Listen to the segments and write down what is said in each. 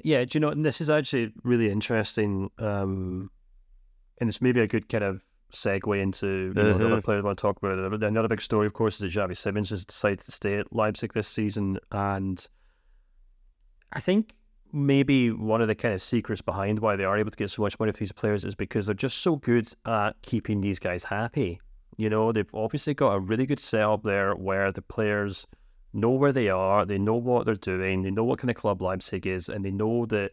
Yeah, do you know, and this is actually really interesting, and it's maybe a good kind of segue into the other players I want to talk about. Another big story, of course, is that Xavi Simons has decided to stay at Leipzig this season, and I think maybe one of the kind of secrets behind why they are able to get so much money for these players is because they're just so good at keeping these guys happy. They've obviously got a really good setup there where the players know where they are, they know what they're doing, they know what kind of club Leipzig is, and they know that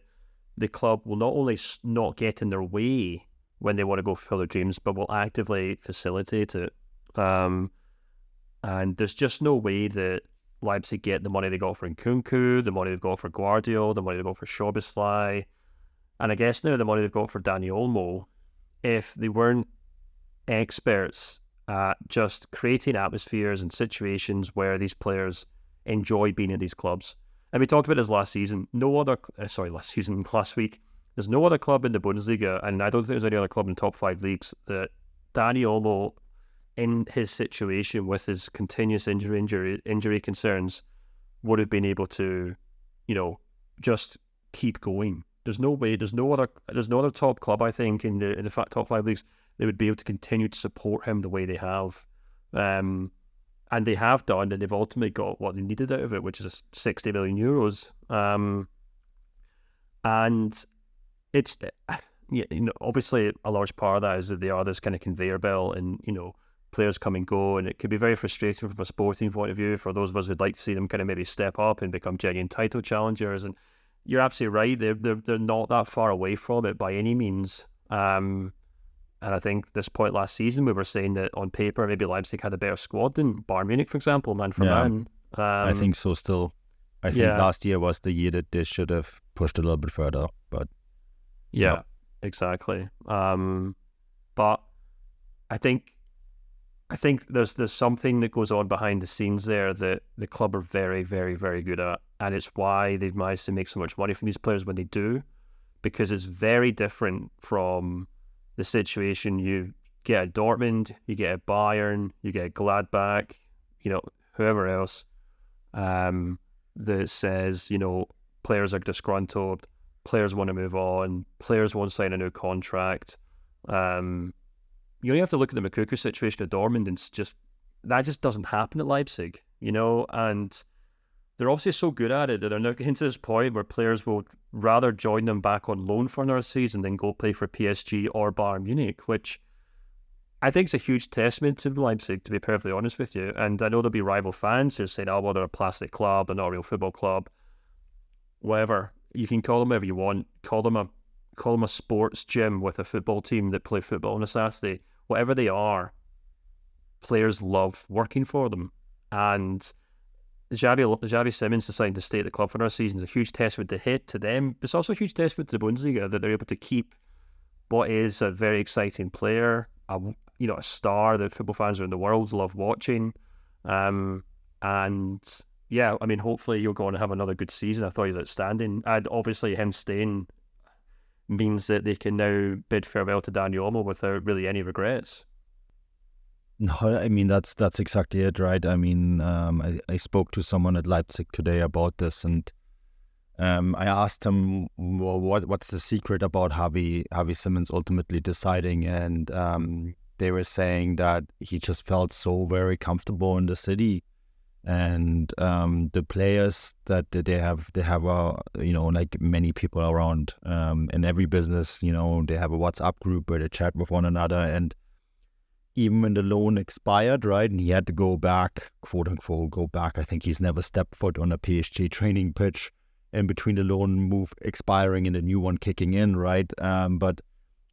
the club will not only not get in their way when they want to go fulfill their dreams, but will actively facilitate it. And there's just no way that Leipzig get the money they got for Nkunku, the money they've got for Guardiola, the money they've got for Szoboszlai, and I guess now the money they've got for Dani Olmo, if they weren't experts at just creating atmospheres and situations where these players enjoy being in these clubs. And we talked about this last week. There's no other club in the Bundesliga, and I don't think there's any other club in the top 5 leagues that Dani Olmo, in his situation with his continuous injury concerns, would have been able to, just keep going. There's no way. There's no other top club, I think, in the top 5 leagues, they would be able to continue to support him the way they have, and they have done, and they've ultimately got what they needed out of it, which is 60 million euros. And it's obviously a large part of that is that they are this kind of conveyor belt, and players come and go, and it could be very frustrating from a sporting point of view for those of us who'd like to see them kind of maybe step up and become genuine title challengers. And you're absolutely right; they're not that far away from it by any means. And I think this point last season we were saying that on paper maybe Leipzig had a better squad than Bayern Munich, for example, man for man. I think so. Still, I think last year was the year that they should have pushed a little bit further, but exactly. But I think there's something that goes on behind the scenes there that the club are very, very, very good at, and it's why they've managed to make so much money from these players when they do, because it's very different from the situation you get at Dortmund, you get at Bayern, you get at Gladbach, whoever else, that says, players are disgruntled, players want to move on, players won't sign a new contract. You have to look at the Moukoko situation at Dortmund, and that just doesn't happen at Leipzig, and they're obviously so good at it that they're now getting to this point where players will rather join them back on loan for another season than go play for PSG or Bayern Munich, which I think is a huge testament to Leipzig, to be perfectly honest with you. And I know there'll be rival fans who say, oh, well, they're a plastic club, they're not a real football club. Whatever. You can call them whatever you want. Call them a sports gym with a football team that play football on a Saturday. Whatever they are, players love working for them. And Xavi Simons deciding to stay at the club for another season is a huge testament to them. It's also a huge testament to the Bundesliga that they're able to keep what is a very exciting player, a star that football fans around the world love watching. And yeah, I mean, hopefully you'll go on and have another good season. I thought he was outstanding. And obviously him staying means that they can now bid farewell to Dani Olmo without really any regrets. No, I mean, that's exactly it, right? I mean, I spoke to someone at Leipzig today about this, and I asked him, well, what's the secret about Xavi Simons ultimately deciding, and they were saying that he just felt so very comfortable in the city, and the players that they have like many people around, in every business, they have a WhatsApp group where they chat with one another, and even when the loan expired, right, and he had to go back, quote unquote, I think he's never stepped foot on a PSG training pitch in between the loan move expiring and the new one kicking in, right? But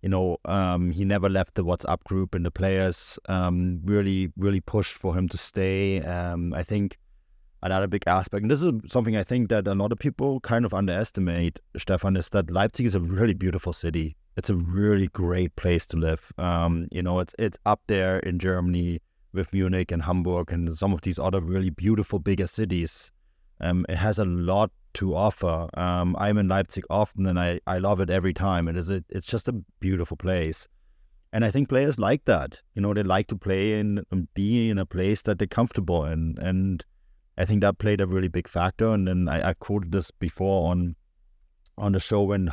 he never left the WhatsApp group, and the players really, really pushed for him to stay. I think another big aspect, and this is something I think that a lot of people kind of underestimate, Stefan, is that Leipzig is a really beautiful city. It's a really great place to live. It's up there in Germany with Munich and Hamburg and some of these other really beautiful bigger cities. It has a lot to offer. I'm in Leipzig often, and I love it every time. It's just a beautiful place. And I think players like that. They like to play and be in a place that they're comfortable in. And I think that played a really big factor. And then I quoted this before on on the show when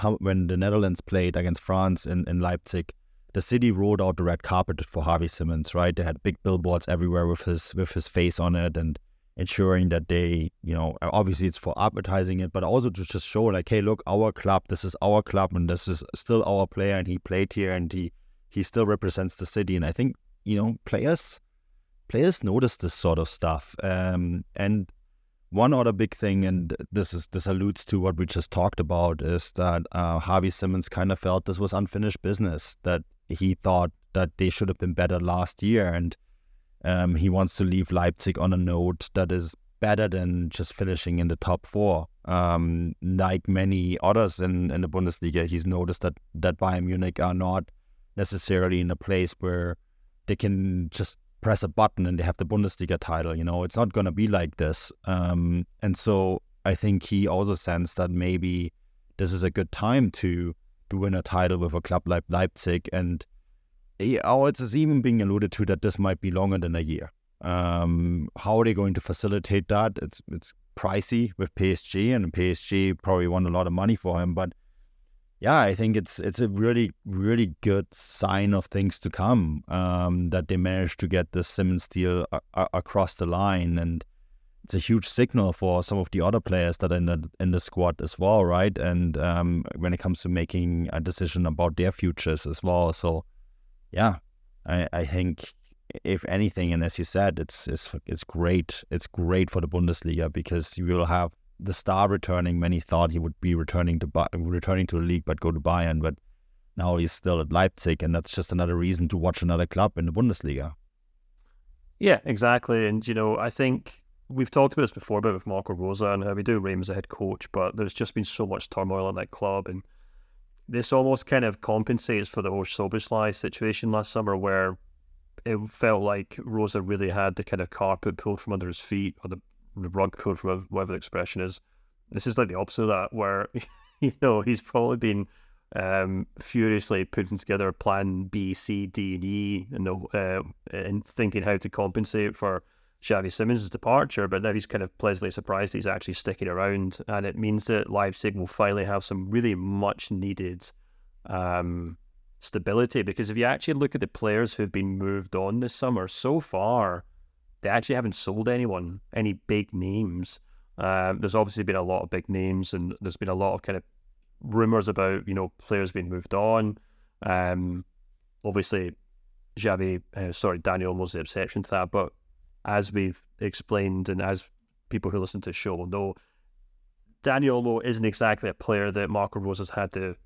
the Netherlands played against France in Leipzig. The city rolled out the red carpet for Xavi Simons, right? They had big billboards everywhere with his face on it, and ensuring that they, obviously it's for advertising it, but also to just show like, hey, look, our club, this is our club, and this is still our player, and he played here, and he still represents the city. And I think, players notice this sort of stuff. And one other big thing, and this alludes to what we just talked about, is that Xavi Simons kind of felt this was unfinished business, that he thought that they should have been better last year, and he wants to leave Leipzig on a note that is better than just finishing in the top four. Like many others in the Bundesliga, he's noticed that Bayern Munich are not necessarily in a place where they can just press a button and they have the Bundesliga title. It's not going to be like this. And so I think he also sensed that maybe this is a good time to win a title with a club like Leipzig. And it's even being alluded to that this might be longer than a year. How are they going to facilitate that? It's pricey with PSG, and PSG probably want a lot of money for him. But yeah, I think it's a really, really good sign of things to come, that they managed to get the Simons deal across the line. And it's a huge signal for some of the other players that are in the squad as well, right? And when it comes to making a decision about their futures as well. So yeah, I think if anything, and as you said, it's great. It's great for the Bundesliga because you will have the star returning. Many thought he would be returning to the league but go to Bayern, but now he's still at Leipzig, and that's just another reason to watch another club in the Bundesliga. Yeah, exactly. And I think we've talked about this before, about with Marco Rose and how we do rate him as a head coach, but there's just been so much turmoil in that club, and this almost kind of compensates for the Horst Soboslai situation last summer, where it felt like Rosa really had the kind of carpet pulled from under his feet, or the rug pulled from whatever the expression is. This is like the opposite of that, where he's probably been furiously putting together plan B, C, D, and E, and thinking how to compensate for Xavi Simons' departure. But now he's kind of pleasantly surprised that he's actually sticking around, and it means that Leipzig will finally have some really much needed stability. Because if you actually look at the players who've been moved on this summer, so far they actually haven't sold any big names. There's obviously been a lot of big names, and there's been a lot of kind of rumours about players being moved on. Obviously Dani Olmo's the exception to that, but as we've explained, and as people who listen to the show will know, Dani Olmo isn't exactly a player that Marco Rose has had the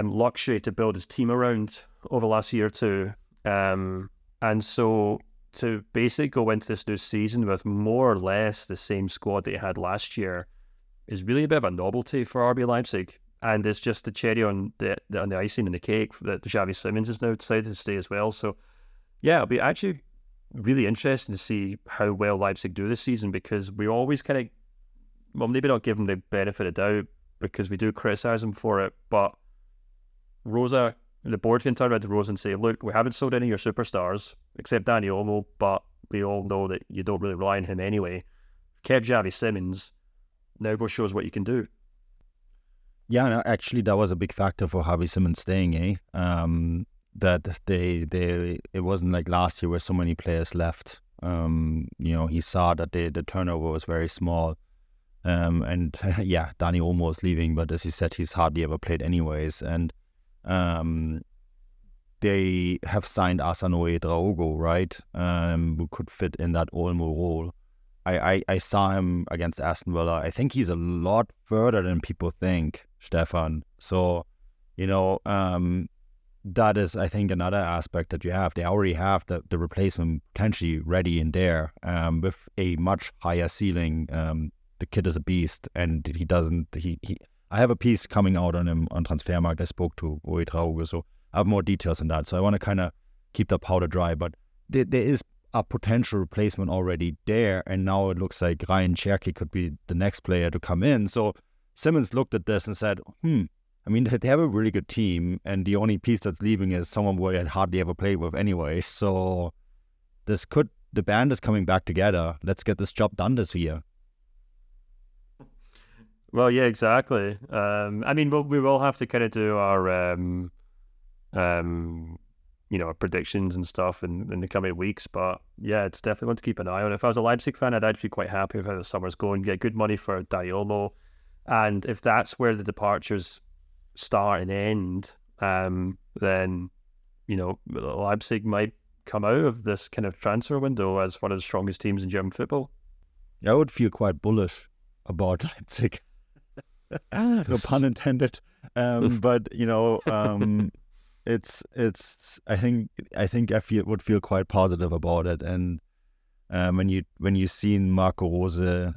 luxury to build his team around over the last year or two. And so to basically go into this new season with more or less the same squad that he had last year is really a bit of a novelty for RB Leipzig. And it's just the cherry on the icing and the cake that Xavi Simons has now decided to stay as well. So yeah, it'll be actually really interesting to see how well Leipzig do this season, because we always kind of, well, maybe not give them the benefit of doubt because we do criticise them for it, but Rosa, the board can turn around to Rosa and say, look, we haven't sold any of your superstars except Dani Olmo, but we all know that you don't really rely on him anyway. Kept Xavi Simons, now go show us what you can do. Yeah, no, actually that was a big factor for Xavi Simons staying, that it wasn't like last year where so many players left. He saw that the turnover was very small. And yeah, Dani Olmo is leaving, but as he said, he's hardly ever played anyways. And they have signed Asanoe Draogo, right? Who could fit in that Olmo role. I saw him against Aston Villa. I think he's a lot further than people think, Stefan. So, that is, I think, another aspect that you have. They already have the replacement potentially ready in there, with a much higher ceiling. The kid is a beast, and I have a piece coming out on him on Transfermarkt. I spoke to Oe Draogo, so I have more details on that. So I want to kind of keep the powder dry, but there is a potential replacement already there, and now it looks like Ryan Cherki could be the next player to come in. So Simons looked at this and said, I mean, they have a really good team, and the only piece that's leaving is someone who I had hardly ever played with anyway. So the band is coming back together. Let's get this job done this year. Well, yeah, exactly. I mean, we will have to kind of do our our predictions and stuff in the coming weeks. But yeah, it's definitely one to keep an eye on. If I was a Leipzig fan, I'd actually be quite happy with how the summer's going. Get good money for Dani Olmo, and if that's where the departures start and end, then Leipzig might come out of this kind of transfer window as one of the strongest teams in German football. I would feel quite bullish about Leipzig. No pun intended. But it's I think I would feel quite positive about it. And when you seen Marco Rose,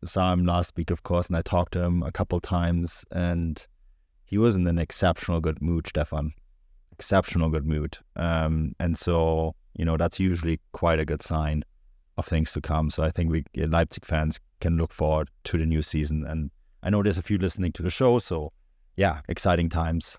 saw him last week, of course, and I talked to him a couple times, and he was in an exceptional good mood, Stefan. Exceptional good mood. And so that's usually quite a good sign of things to come. So I think we Leipzig fans can look forward to the new season. And I know there's a few listening to the show, so yeah, exciting times